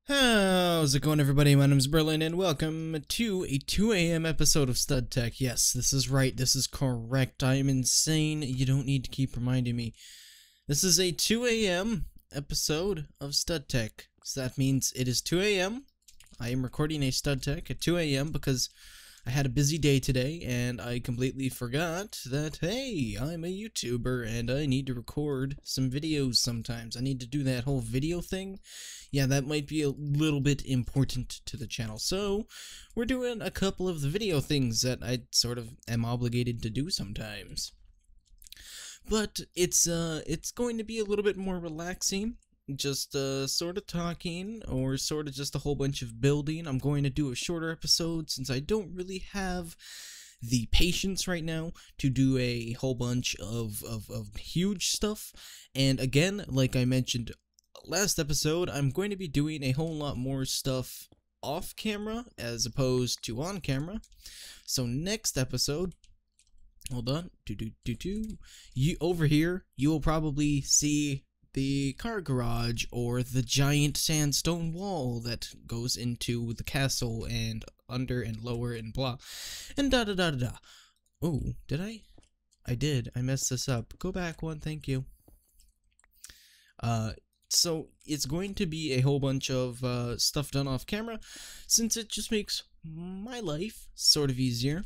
How's it going, everybody? My name is Berlin, and welcome to a 2 a.m. episode of StudTech. Yes, this is right. This is correct. I am insane. You don't need to keep reminding me. This is a 2 a.m. episode of StudTech. So that means it is 2 a.m. I am recording a StudTech at 2 a.m. because I had a busy day today, and I completely forgot that, hey, I'm a YouTuber, and I need to record some videos sometimes. I need to do that whole video thing. Yeah, that might be a little bit important to the channel. So, we're doing a couple of the video things that I sort of am obligated to do sometimes. But it's going to be a little bit more relaxing. Just sort of talking, or sort of just a whole bunch of building. I'm going to do a shorter episode since I don't really have the patience right now to do a whole bunch of huge stuff. And again, like I mentioned last episode, I'm going to be doing a whole lot more stuff off camera as opposed to on camera. So next episode, hold on, you over here, you will probably see the car garage or the giant sandstone wall that goes into the castle and under and lower and blah and da da da da da. Oh, did I? I did. I messed this up. Go back one, thank you. So it's going to be a whole bunch of stuff done off camera, since it just makes my life sort of easier.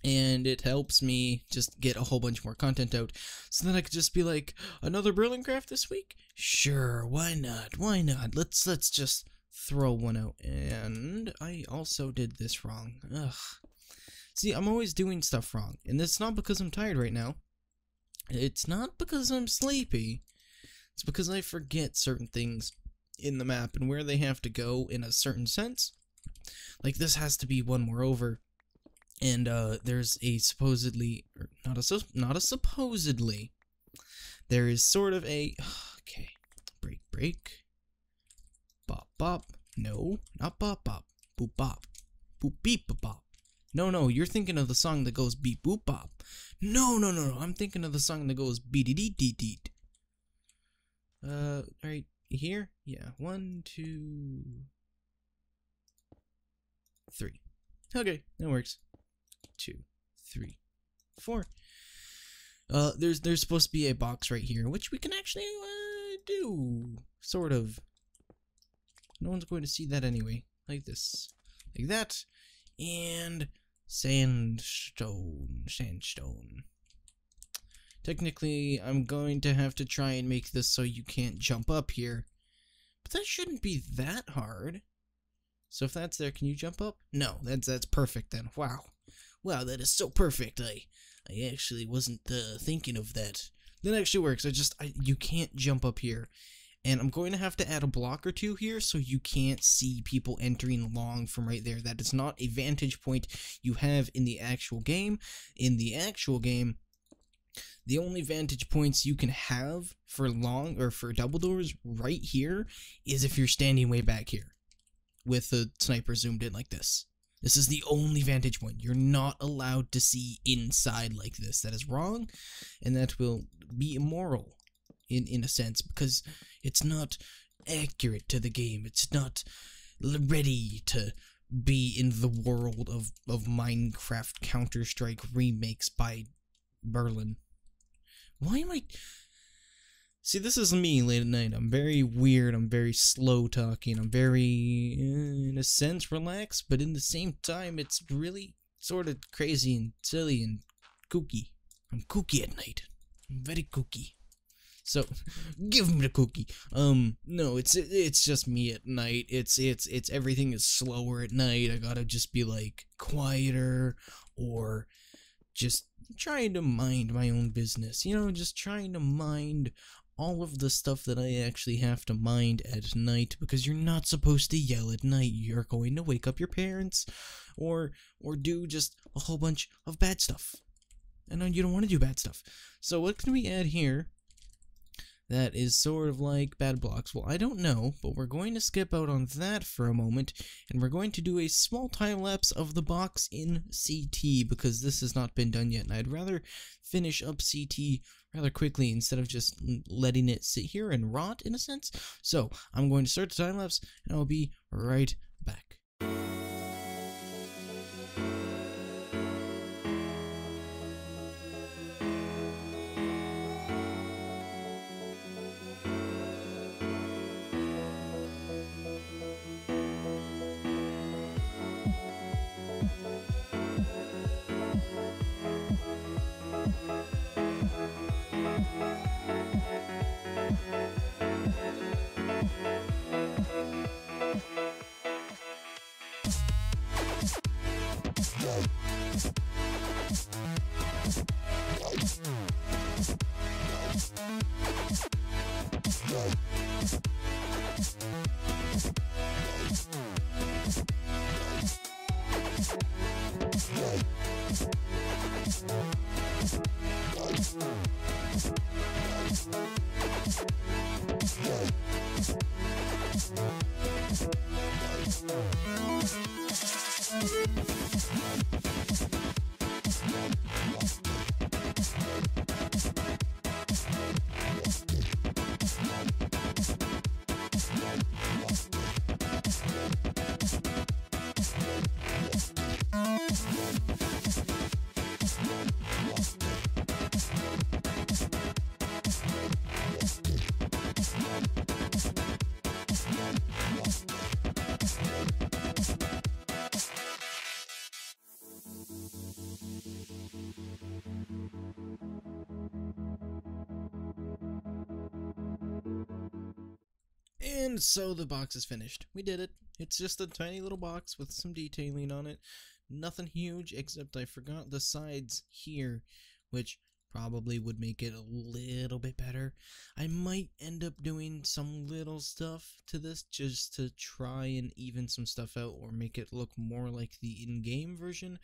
And it helps me just get a whole bunch more content out, so then I could just be like, another BerlinCraft this week? Sure, why not? Why not? Let's just throw one out. And I also did this wrong. Ugh. See, I'm always doing stuff wrong, and it's not because I'm tired right now. It's not because I'm sleepy. It's because I forget certain things in the map and where they have to go in a certain sense. Like, this has to be one more over. And there's a supposedly, or not a supposedly, there is sort of a, okay, break, bop bop, no, not bop bop, boop bop, boop beep bop. No, you're thinking of the song that goes beep boop bop. No, I'm thinking of the song that goes beep dee dee dee dee. Right here, yeah, 1, 2, 3. Okay, that works. 2, 3, 4. There's supposed to be a box right here, which we can actually do, sort of. No one's going to see that anyway. Like this, like that, and sandstone. Technically, I'm going to have to try and make this so you can't jump up here, but that shouldn't be that hard. So if that's there, can you jump up? No, that's perfect then. Wow, that is so perfect. I actually wasn't thinking of that. That actually works. You can't jump up here. And I'm going to have to add a block or two here so you can't see people entering along from right there. That is not a vantage point you have in the actual game. In the actual game, the only vantage points you can have for long or for double doors right here is if you're standing way back here with the sniper zoomed in like this. This is the only vantage point. You're not allowed to see inside like this. That is wrong, and that will be immoral in a sense, because it's not accurate to the game. It's not ready to be in the world of Minecraft Counter-Strike remakes by Berlin. Why am I... See, this is me late at night. I'm very weird, I'm very slow talking, I'm very, in a sense, relaxed, but in the same time, it's really sort of crazy and silly and kooky. I'm kooky at night. I'm very kooky. So, give me the cookie. No, it's just me at night. It's everything is slower at night. I gotta just be, like, quieter, or just trying to mind my own business. You know, just trying to mind all of the stuff that I actually have to mind at night, because you're not supposed to yell at night. You're going to wake up your parents, or do just a whole bunch of bad stuff. And you don't want to do bad stuff. So what can we add here? that is sort of like bad blocks? Well, I don't know, but we're going to skip out on that for a moment, and we're going to do a small time-lapse of the box in CT, because this has not been done yet, and I'd rather finish up CT rather quickly instead of just letting it sit here and rot, in a sense. So, I'm going to start the time-lapse, and I'll be right back. And so the box is finished. We did it. It's just a tiny little box with some detailing on it. Nothing huge, except I forgot the sides here, which probably would make it a little bit better. I might end up doing some little stuff to this just to try and even some stuff out or make it look more like the in-game version.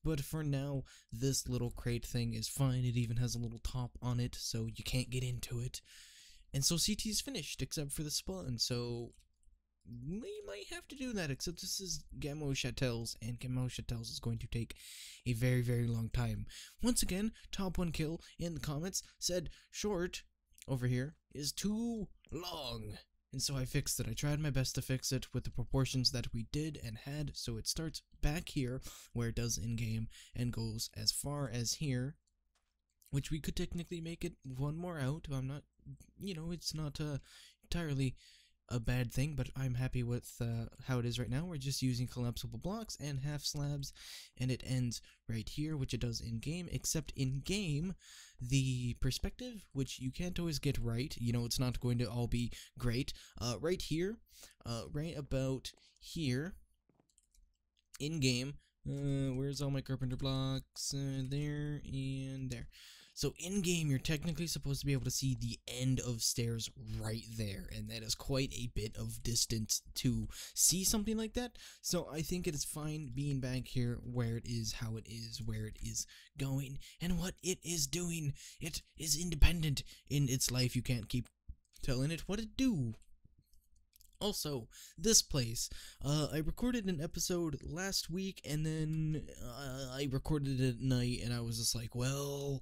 But for now, this little crate thing is fine. It even has a little top on it, so you can't get into it. And so CT is finished, except for the spawn, so we might have to do that, except this is Gamma Chatels, and Gamma Chatels is going to take a very, very long time. Once again, Top 1 Kill in the comments said short, over here, is too long. And so I fixed it. I tried my best to fix it with the proportions that we did and had, so it starts back here, where it does in-game, and goes as far as here, which we could technically make it one more out. I'm not, it's not entirely a bad thing, but I'm happy with how it is right now. We're just using collapsible blocks and half slabs, and it ends right here, which it does in-game, except in-game, the perspective, which you can't always get right, it's not going to all be great, right here, right about here, in-game, where's all my carpenter blocks? There and there. So in-game, you're technically supposed to be able to see the end of stairs right there, and that is quite a bit of distance to see something like that. So I think it is fine being back here where it is, how it is, where it is going, and what it is doing. It is independent in its life. You can't keep telling it what to do. Also, this place, I recorded an episode last week, and then I recorded it at night, and I was just like, well,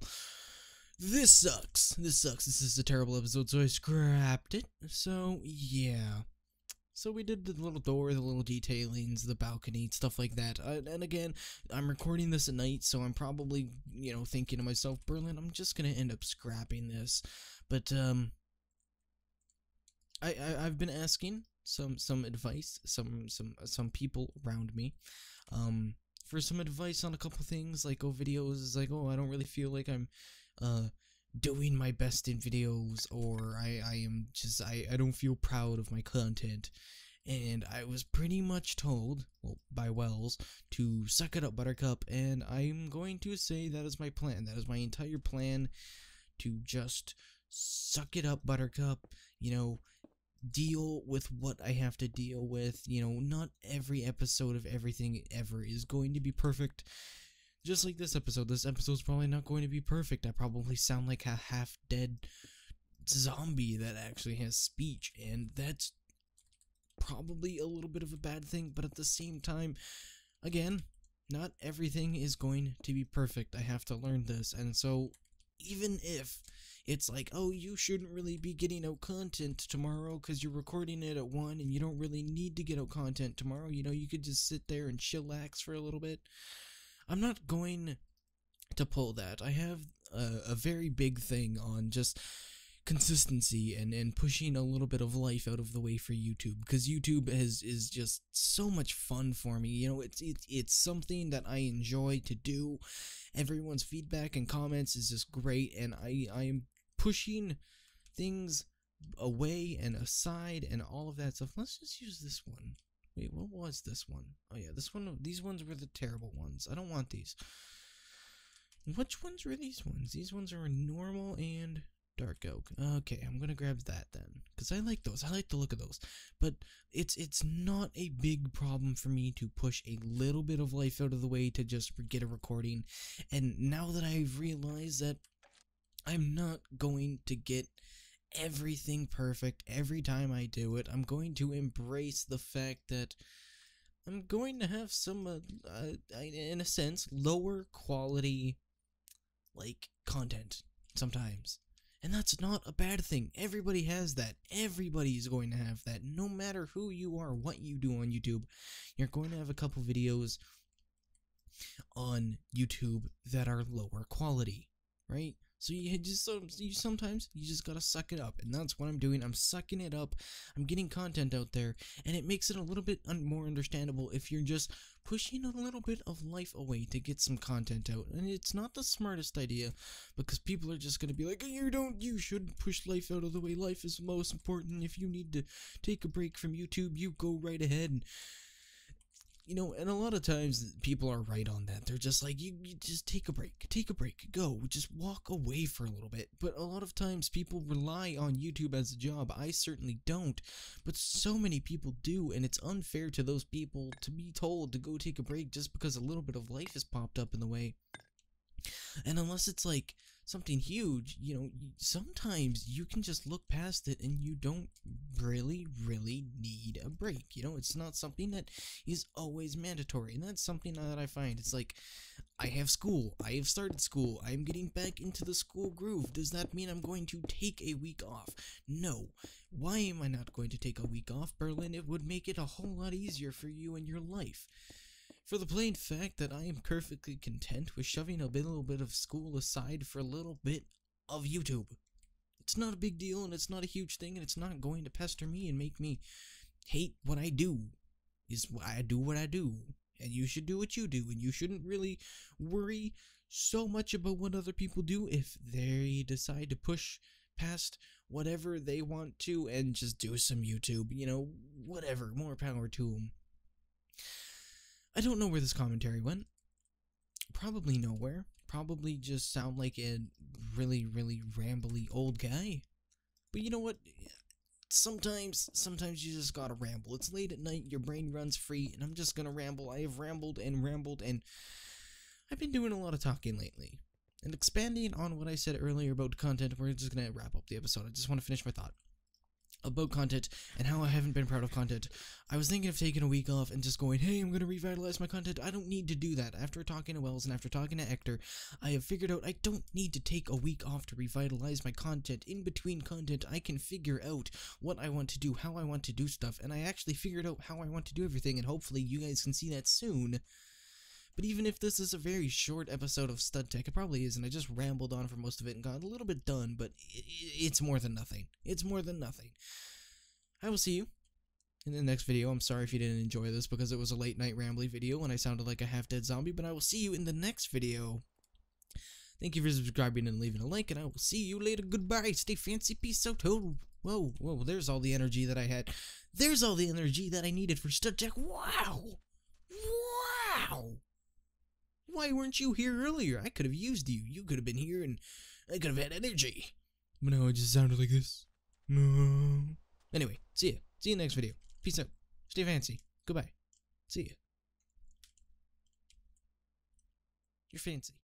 this sucks. This is a terrible episode, so I scrapped it. So, yeah. So we did the little door, the little detailings, the balcony, stuff like that. And again, I'm recording this at night, so I'm probably, thinking to myself, Berlin, I'm just gonna end up scrapping this. But, I've been asking some advice, some people around me, for some advice on a couple things, like, videos is like, I don't really feel like I'm, doing my best in videos, or I don't feel proud of my content, and I was pretty much told, well, by Wells, to suck it up, Buttercup, and I'm going to say that is my plan. That is my entire plan, to just suck it up, Buttercup, deal with what I have to deal with. Not every episode of everything ever is going to be perfect. Just like this episode's probably not going to be perfect. I probably sound like a half-dead zombie that actually has speech, and that's probably a little bit of a bad thing, but at the same time, again, not everything is going to be perfect. I have to learn this, and so even if it's like, oh, you shouldn't really be getting out content tomorrow because you're recording it at 1 and you don't really need to get out content tomorrow, you know, you could just sit there and chillax for a little bit. I'm not going to pull that. I have a very big thing on just consistency and pushing a little bit of life out of the way for YouTube, because YouTube is just so much fun for me. You know, it's something that I enjoy to do. Everyone's feedback and comments is just great, and I am pushing things away and aside and all of that stuff. Let's just use this one. Wait, what was this one? Oh yeah, this one. These ones were the terrible ones. I don't want these. Which ones were these ones? These ones are normal and dark oak. Okay, I'm gonna grab that then, because I like those. I like the look of those. But it's not a big problem for me to push a little bit of life out of the way to just get a recording. And now that I've realized that I'm not going to get everything perfect every time I do it, I'm going to embrace the fact that I'm going to have some, in a sense, lower quality, like, content sometimes. And that's not a bad thing. Everybody has that. Everybody's going to have that. No matter who you are, what you do on YouTube, you're going to have a couple videos on YouTube that are lower quality, right? So sometimes you just gotta suck it up, and that's what I'm doing. I'm sucking it up. I'm getting content out there, and it makes it a little bit more understandable if you're just pushing a little bit of life away to get some content out. And it's not the smartest idea, because people are just gonna be like, you shouldn't push life out of the way. Life is most important. If you need to take a break from YouTube, you go right ahead. And you know, and a lot of times people are right on that. They're just like, you just take a break, go, just walk away for a little bit. But a lot of times people rely on YouTube as a job. I certainly don't, but so many people do, and it's unfair to those people to be told to go take a break just because a little bit of life has popped up in the way. And unless it's like something huge, you know, sometimes you can just look past it and you don't really need a break. You know, it's not something that is always mandatory. And that's something that I find. It's like, I have school. I have started school. I'm getting back into the school groove. Does that mean I'm going to take a week off? No. Why am I not going to take a week off, Berlin? It would make it a whole lot easier for you in your life. For the plain fact that I am perfectly content with shoving a little bit of school aside for a little bit of YouTube. It's not a big deal, and it's not a huge thing, and it's not going to pester me and make me hate what I do. Is why I do what I do, and you should do what you do, and you shouldn't really worry so much about what other people do if they decide to push past whatever they want to and just do some YouTube, you know, whatever, more power to them. I don't know where this commentary went. Probably nowhere. Probably just sound like a really rambly old guy. But you know what? Sometimes you just gotta ramble. It's late at night, your brain runs free, and I'm just gonna ramble. I have rambled, and I've been doing a lot of talking lately. And expanding on what I said earlier about content, we're just gonna wrap up the episode. I just want to finish my thought about content and how I haven't been proud of content. I was thinking of taking a week off and just going, hey, I'm going to revitalize my content. I don't need to do that. After talking to Wells and after talking to Hector, I have figured out I don't need to take a week off to revitalize my content. In between content, I can figure out what I want to do, how I want to do stuff, and I actually figured out how I want to do everything, and hopefully you guys can see that soon. But even if this is a very short episode of StudTech, it probably isn't. I just rambled on for most of it and got a little bit done, but it's more than nothing. It's more than nothing. I will see you in the next video. I'm sorry if you didn't enjoy this because it was a late night rambly video and I sounded like a half-dead zombie, but I will see you in the next video. Thank you for subscribing and leaving a like, and I will see you later. Goodbye. Stay fancy. Peace out. Oh, whoa, there's all the energy that I had. There's all the energy that I needed for StudTech. Wow. Why weren't you here earlier? I could have used you. You could have been here and I could have had energy. But now it just sounded like this. No. Anyway, see ya. See you next video. Peace out. Stay fancy. Goodbye. See ya. You're fancy.